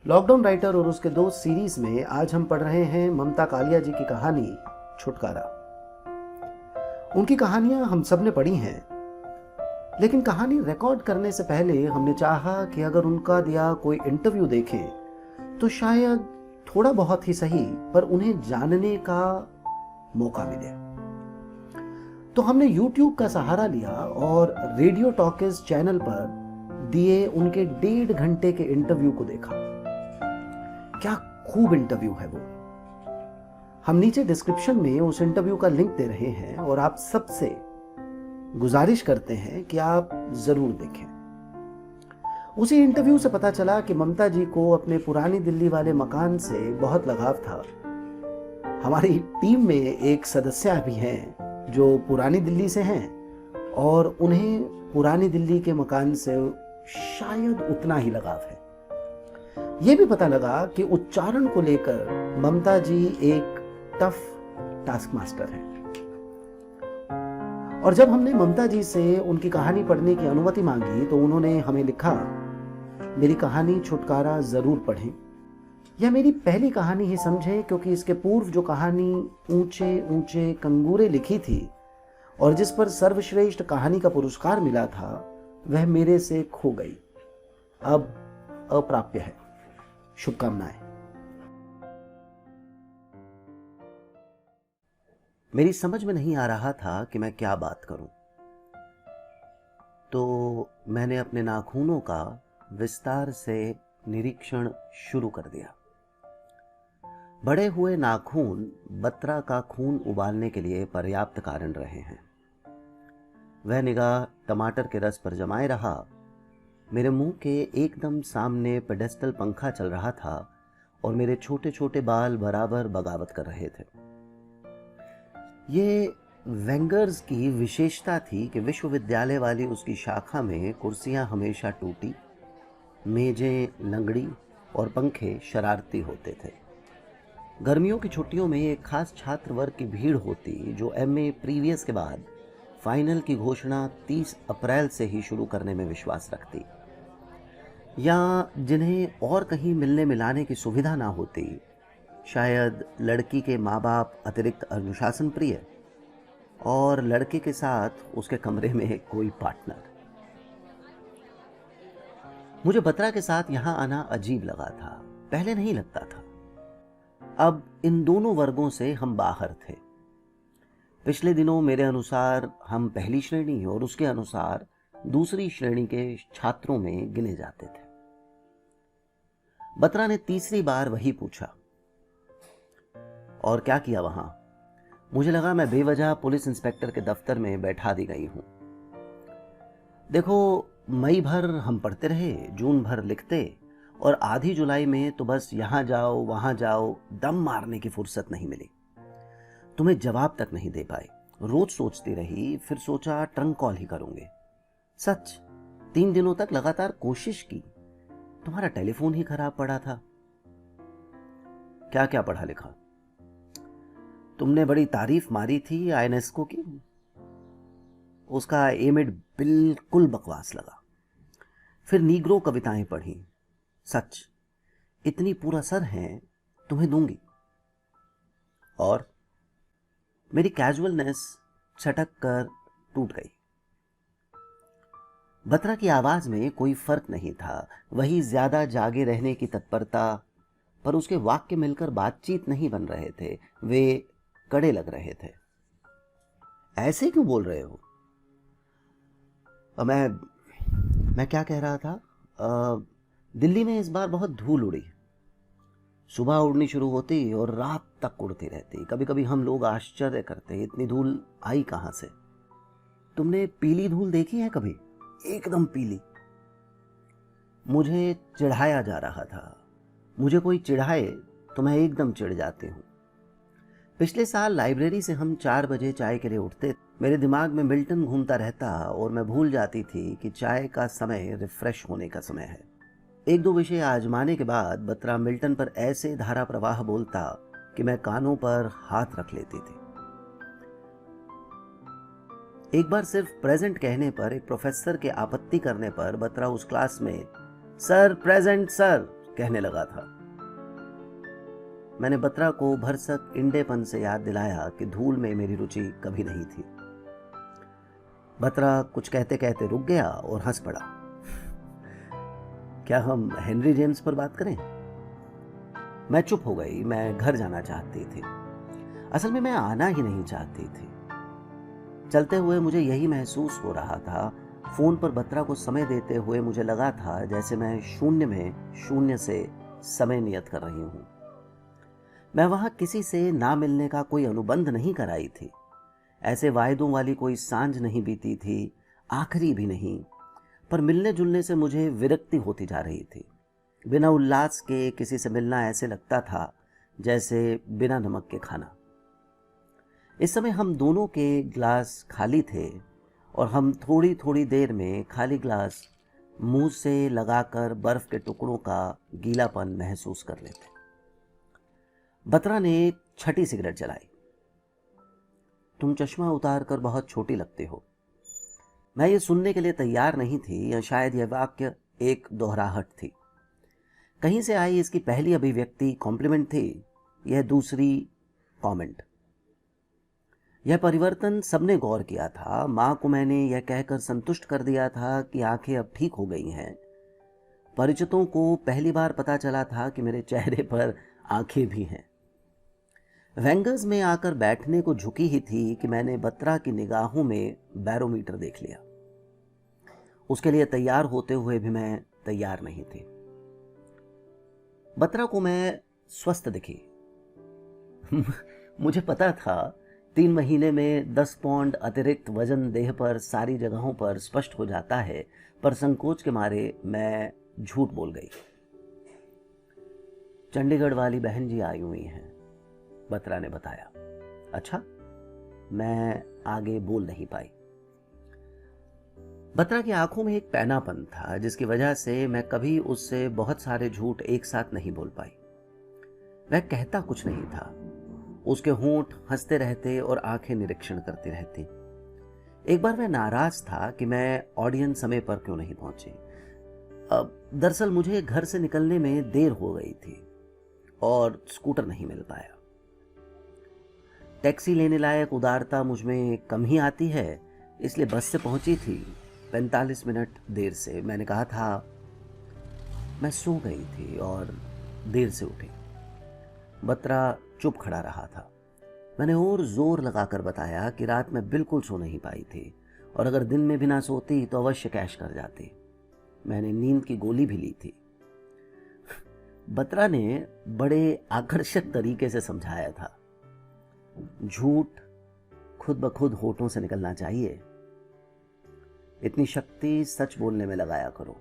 Lockdown writer और उसके दो सीरीज में आज हम पढ़ रहे हैं ममता कालिया जी की कहानी छुटकारा। उनकी कहानियां हम सब ने पढ़ी हैं, लेकिन कहानी रिकॉर्ड करने से पहले हमने चाहा कि अगर उनका दिया कोई इंटरव्यू देखें तो शायद थोड़ा बहुत ही सही पर उन्हें जानने का मौका मिले। तो हमने YouTube का सहारा लिया और रेडियो टॉकीज चैनल पर दिए उनके 1.5 घंटे के इंटरव्यू को देखा। क्या खूब इंटरव्यू है वो। हम नीचे डिस्क्रिप्शन में उस इंटरव्यू का लिंक दे रहे हैं और आप सबसे गुजारिश करते हैं कि आप जरूर देखें। उसी इंटरव्यू से पता चला कि ममता जी को अपने पुरानी दिल्ली वाले मकान से बहुत लगाव था। हमारी टीम में एक सदस्य भी हैं जो पुरानी दिल्ली से हैं और उन्हें पुरानी दिल्ली के मकान से शायद उतना ही लगाव है। यह भी पता लगा कि उच्चारण को लेकर ममता जी एक टफ टास्क मास्टर हैं। और जब हमने ममता जी से उनकी कहानी पढ़ने की अनुमति मांगी तो उन्होंने हमें लिखा, मेरी कहानी छुटकारा जरूर पढ़ें। यह मेरी पहली कहानी ही समझे, क्योंकि इसके पूर्व जो कहानी ऊंचे ऊंचे कंगूरे लिखी थी और जिस पर सर्वश्रेष्ठ कहानी का पुरस्कार मिला था, वह मेरे से खो गई, अब अप्राप्य है। शुभकामनाएं। मेरी समझ में नहीं आ रहा था कि मैं क्या बात करूं, तो मैंने अपने नाखूनों का विस्तार से निरीक्षण शुरू कर दिया। बड़े हुए नाखून बत्रा का खून उबालने के लिए पर्याप्त कारण रहे हैं। वह निगाह टमाटर के रस पर जमाए रहा। मेरे मुंह के एकदम सामने पेडेस्टल पंखा चल रहा था और मेरे छोटे छोटे बाल बराबर बगावत कर रहे थे। ये वेंगर्स की विशेषता थी कि विश्वविद्यालय वाली उसकी शाखा में कुर्सियां हमेशा टूटी, मेजें लंगड़ी और पंखे शरारती होते थे। गर्मियों की छुट्टियों में एक खास छात्र वर्ग की भीड़ होती जो एमए प्रीवियस के बाद फाइनल की घोषणा 30 अप्रैल से ही शुरू करने में विश्वास रखती, या जिन्हें और कहीं मिलने मिलाने की सुविधा ना होती। शायद लड़की के माँ बाप अतिरिक्त अनुशासन प्रिय और लड़के के साथ उसके कमरे में कोई पार्टनर। मुझे बत्रा के साथ यहां आना अजीब लगा था, पहले नहीं लगता था। अब इन दोनों वर्गों से हम बाहर थे। पिछले दिनों मेरे अनुसार हम पहली श्रेणी और उसके अनुसार दूसरी श्रेणी के छात्रों में गिने जाते थे। बत्रा ने तीसरी बार वही पूछा, और क्या किया वहां? मुझे लगा मैं बेवजह पुलिस इंस्पेक्टर के दफ्तर में बैठा दी गई हूं। देखो, मई भर हम पढ़ते रहे, जून भर लिखते, और आधी जुलाई में तो बस यहां जाओ वहां जाओ, दम मारने की फुर्सत नहीं मिली। तुम्हें जवाब तक नहीं दे पाए। रोज सोचती रही, फिर सोचा ट्रंक कॉल ही करूंगे। सच, 3 दिनों तक लगातार कोशिश की। तुम्हारा टेलीफोन ही खराब पड़ा था। क्या क्या पढ़ा लिखा? तुमने बड़ी तारीफ मारी थी आईनेस्को की। उसका एमिड बिल्कुल बकवास लगा। फिर नीग्रो कविताएं पढ़ी। सच, इतनी पूरा सर है, तुम्हें दूंगी। और मेरी कैजुअलनेस छटक कर टूट गई। बत्रा की आवाज में कोई फर्क नहीं था, वही ज्यादा जागे रहने की तत्परता, पर उसके वाक्य मिलकर बातचीत नहीं बन रहे थे, वे कड़े लग रहे थे। ऐसे क्यों बोल रहे हो? मैं क्या कह रहा था? दिल्ली में इस बार बहुत धूल उड़ी। सुबह उड़नी शुरू होती और रात तक उड़ती रहती। कभी कभी हम लोग आश्चर्य करते, इतनी धूल आई कहां से? तुमने पीली धूल देखी है कभी? एकदम पीली। मुझे चिढ़ाया जा रहा था। मुझे कोई चिढ़ाए तो मैं एकदम चिढ़ जाती हूं। पिछले साल लाइब्रेरी से हम 4 बजे चाय के लिए उठते। मेरे दिमाग में मिल्टन घूमता रहता और मैं भूल जाती थी कि चाय का समय रिफ्रेश होने का समय है। 1-2 विषय आजमाने के बाद बत्रा मिल्टन पर ऐसे धारा प्रवाह बोलता कि मैं कानों पर हाथ रख लेती थी। एक बार सिर्फ प्रेजेंट कहने पर एक प्रोफेसर के आपत्ति करने पर बत्रा उस क्लास में सर प्रेजेंट सर कहने लगा था। मैंने बत्रा को भरसक इंडेपन से याद दिलाया कि धूल में मेरी रुचि कभी नहीं थी। बत्रा कुछ कहते कहते रुक गया और हंस पड़ा। क्या हम हेनरी जेम्स पर बात करें? मैं चुप हो गई। मैं घर जाना चाहती थी। असल में मैं आना ही नहीं चाहती थी। चलते हुए मुझे यही महसूस हो रहा था। फोन पर बत्रा को समय देते हुए मुझे लगा था जैसे मैं शून्य में शून्य से समय नियत कर रही हूं। मैं वहां किसी से ना मिलने का कोई अनुबंध नहीं कराई थी। ऐसे वायदों वाली कोई सांझ नहीं बीती थी, आखिरी भी नहीं। पर मिलने जुलने से मुझे विरक्ति होती जा रही थी। बिना उल्लास के किसी से मिलना ऐसे लगता था जैसे बिना नमक के खाना। इस समय हम दोनों के ग्लास खाली थे और हम थोड़ी थोड़ी देर में खाली ग्लास मुंह से लगाकर बर्फ के टुकड़ों का गीलापन महसूस कर लेते। बत्रा ने एक छठी सिगरेट जलाई। तुम चश्मा उतार कर बहुत छोटी लगते हो। मैं ये सुनने के लिए तैयार नहीं थी, या शायद यह वाक्य एक दोहराहट थी। कहीं से आई इसकी पहली अभिव्यक्ति कॉम्प्लीमेंट थी, यह दूसरी कमेंट। यह परिवर्तन सबने गौर किया था। मां को मैंने यह कहकर संतुष्ट कर दिया था कि आंखें अब ठीक हो गई हैं। परिचितों को पहली बार पता चला था कि मेरे चेहरे पर आंखें भी हैं। वेंगर्स में आकर बैठने को झुकी ही थी कि मैंने बत्रा की निगाहों में बैरोमीटर देख लिया। उसके लिए तैयार होते हुए भी मैं तैयार नहीं थी। बत्रा को मैं स्वस्थ दिखी। मुझे पता था 3 महीने में 10 पौंड अतिरिक्त वजन देह पर सारी जगहों पर स्पष्ट हो जाता है, पर संकोच के मारे मैं झूठ बोल गई। चंडीगढ़ वाली बहन जी आई हुई हैं, बत्रा ने बताया। अच्छा, मैं आगे बोल नहीं पाई। बत्रा की आंखों में एक पैनापन था जिसकी वजह से मैं कभी उससे बहुत सारे झूठ एक साथ नहीं बोल पाई। वह कहता कुछ नहीं था। उसके होंठ हंसते रहते और आंखें निरीक्षण करती रहती। एक बार वह नाराज था कि मैं ऑडियंस समय पर क्यों नहीं पहुंची। दरअसल मुझे घर से निकलने में देर हो गई थी और स्कूटर नहीं मिल पाया। टैक्सी लेने लायक उदारता मुझमें कम ही आती है, इसलिए बस से पहुंची थी 45 मिनट देर से। मैंने कहा था मैं सो गई थी और देर से उठी। बत्रा चुप खड़ा रहा था। मैंने और जोर लगाकर बताया कि रात में बिल्कुल सो नहीं पाई थी और अगर दिन में भी ना सोती तो अवश्य कैश कर जाती। मैंने नींद की गोली भी ली थी। बत्रा ने बड़े आकर्षक तरीके से समझाया था। झूठ खुद ब खुद होठों से निकलना चाहिए। इतनी शक्ति सच बोलने में लगाया करो।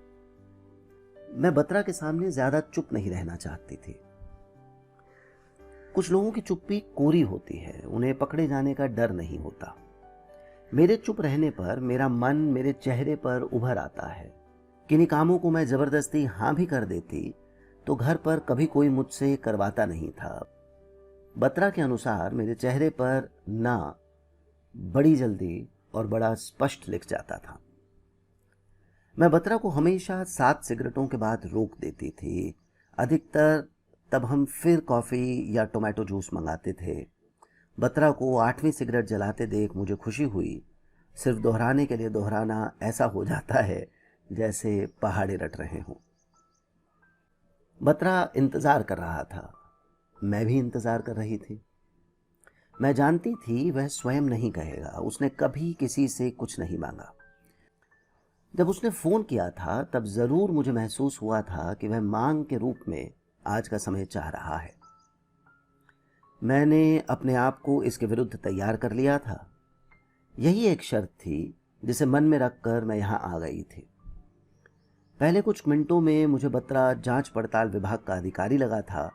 मैं बत्रा के सामने ज्यादा चुप नहीं रहना चाहती थी। कुछ लोगों की चुप्पी कोरी होती है, उन्हें पकड़े जाने का डर नहीं होता। मेरे चुप रहने पर मेरा मन मेरे चेहरे पर उभर आता है। किन्हीं कामों को मैं जबरदस्ती हां भी कर देती तो घर पर कभी कोई मुझसे करवाता नहीं था। बत्रा के अनुसार मेरे चेहरे पर ना बड़ी जल्दी और बड़ा स्पष्ट लिख जाता था। मैं बत्रा को हमेशा 7 सिगरेटों के बाद रोक देती थी। अधिकतर तब हम फिर कॉफी या टोमेटो जूस मंगाते थे। बत्रा को 8वीं सिगरेट जलाते देख मुझे खुशी हुई। सिर्फ दोहराने के लिए दोहराना ऐसा हो जाता है जैसे पहाड़े रट रहे हों। बत्रा इंतजार कर रहा था, मैं भी इंतजार कर रही थी। मैं जानती थी वह स्वयं नहीं कहेगा। उसने कभी किसी से कुछ नहीं मांगा। जब उसने फोन किया था तब जरूर मुझे महसूस हुआ था कि वह मांग के रूप में आज का समय चाह रहा है। मैंने अपने आप को इसके विरुद्ध तैयार कर लिया था। यही एक शर्त थी जिसे मन में रखकर मैं यहां आ गई थी। पहले कुछ मिनटों में मुझे बत्रा जांच पड़ताल विभाग का अधिकारी लगा था,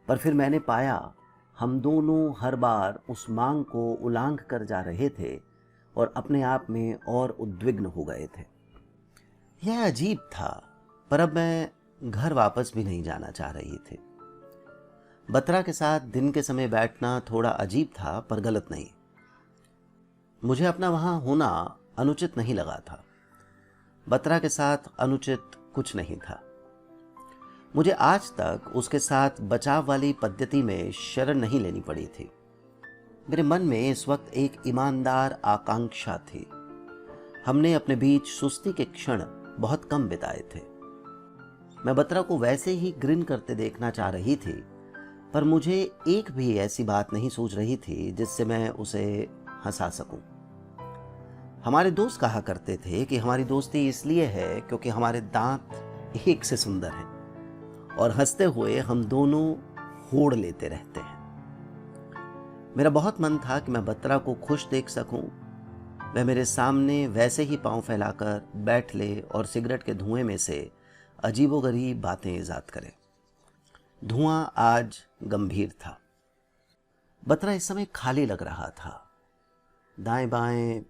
पर फिर मैंने पाया हम दोनों हर बार उस मांग को उल्लंघ कर जा रहे थे और अपने आप में और उद्विग्न हो गए थे। यह अजीब था, पर अब मैं घर वापस भी नहीं जाना चाह रही थी। बत्रा के साथ दिन के समय बैठना थोड़ा अजीब था, पर गलत नहीं। मुझे अपना वहां होना अनुचित नहीं लगा था। बत्रा के साथ अनुचित कुछ नहीं था। मुझे आज तक उसके साथ बचाव वाली पद्धति में शरण नहीं लेनी पड़ी थी। मेरे मन में इस वक्त एक ईमानदार आकांक्षा थी। हमने अपने बीच सुस्ती के क्षण बहुत कम बिताए थे। मैं बत्रा को वैसे ही ग्रिन करते देखना चाह रही थी, पर मुझे एक भी ऐसी बात नहीं सूझ रही थी जिससे मैं उसे हंसा सकूं। हमारे दोस्त कहा करते थे कि हमारी दोस्ती इसलिए है क्योंकि हमारे दांत एक से सुंदर हैं और हंसते हुए हम दोनों होड़ लेते रहते हैं। मेरा बहुत मन था कि मैं बत्रा को खुश देख सकूं। वह मेरे सामने वैसे ही पांव फैलाकर बैठ ले और सिगरेट के धुएं में से अजीबोगरीब बातें इजाद करे। धुआं आज गंभीर था। बत्रा इस समय खाली लग रहा था, दाएं बाएं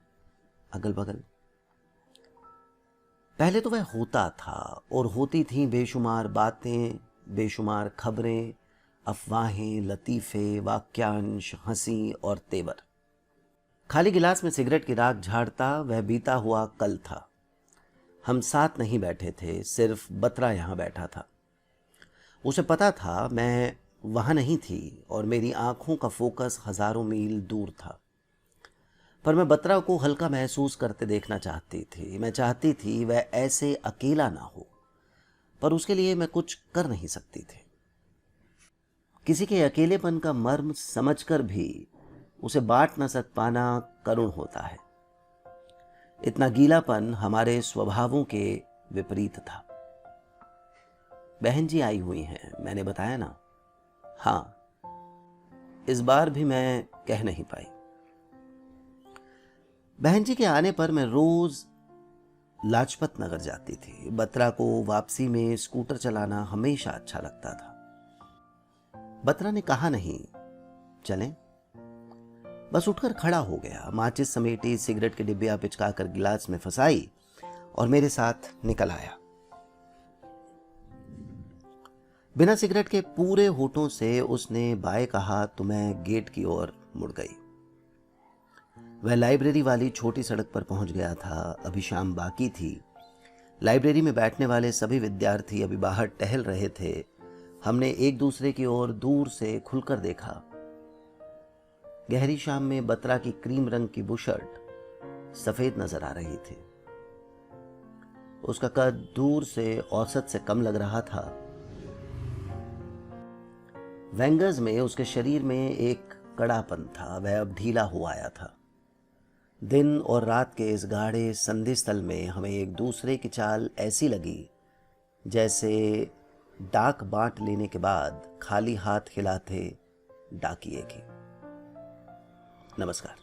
अगल बगल। पहले तो वह होता था और होती थी बेशुमार बातें, बेशुमार खबरें, अफवाहें, लतीफ़े, वाक्यांश, हंसी और तेवर। खाली गिलास में सिगरेट की राख झाड़ता वह बीता हुआ कल था। हम साथ नहीं बैठे थे, सिर्फ बत्रा यहां बैठा था। उसे पता था मैं वहां नहीं थी और मेरी आंखों का फोकस हजारों मील दूर था, पर मैं बत्रा को हल्का महसूस करते देखना चाहती थी। मैं चाहती थी वह ऐसे अकेला ना हो, पर उसके लिए मैं कुछ कर नहीं सकती थी। किसी के अकेलेपन का मर्म समझकर भी उसे बांट न सक पाना करुण होता है। इतना गीलापन हमारे स्वभावों के विपरीत था। बहन जी आई हुई हैं, मैंने बताया ना। हाँ, इस बार भी मैं कह नहीं पाई। बहन जी के आने पर मैं रोज लाजपत नगर जाती थी। बत्रा को वापसी में स्कूटर चलाना हमेशा अच्छा लगता था। बत्रा ने कहा नहीं, चलें? बस उठकर खड़ा हो गया, माचिस समेटी, सिगरेट की डिब्बियां पिचकाकर गिलास में फंसाई और मेरे साथ निकल आया। बिना सिगरेट के पूरे होठों से उसने बाय कहा तो मैं गेट की ओर मुड़ गई। वह लाइब्रेरी वाली छोटी सड़क पर पहुंच गया था। अभी शाम बाकी थी। लाइब्रेरी में बैठने वाले सभी विद्यार्थी अभी बाहर टहल रहे थे। हमने एक दूसरे की ओर दूर से खुलकर देखा। गहरी शाम में बत्रा की क्रीम रंग की बुशर्ट सफेद नजर आ रही थी। उसका कद दूर से औसत से कम लग रहा था। वेंगर्स में उसके शरीर में एक कड़ापन था। वह अब ढीला हो आया था। दिन और रात के इस गाढ़े संधि स्थल में हमें एक दूसरे की चाल ऐसी लगी जैसे डाक बांट लेने के बाद खाली हाथ हिलाते डाकिए की। नमस्कार।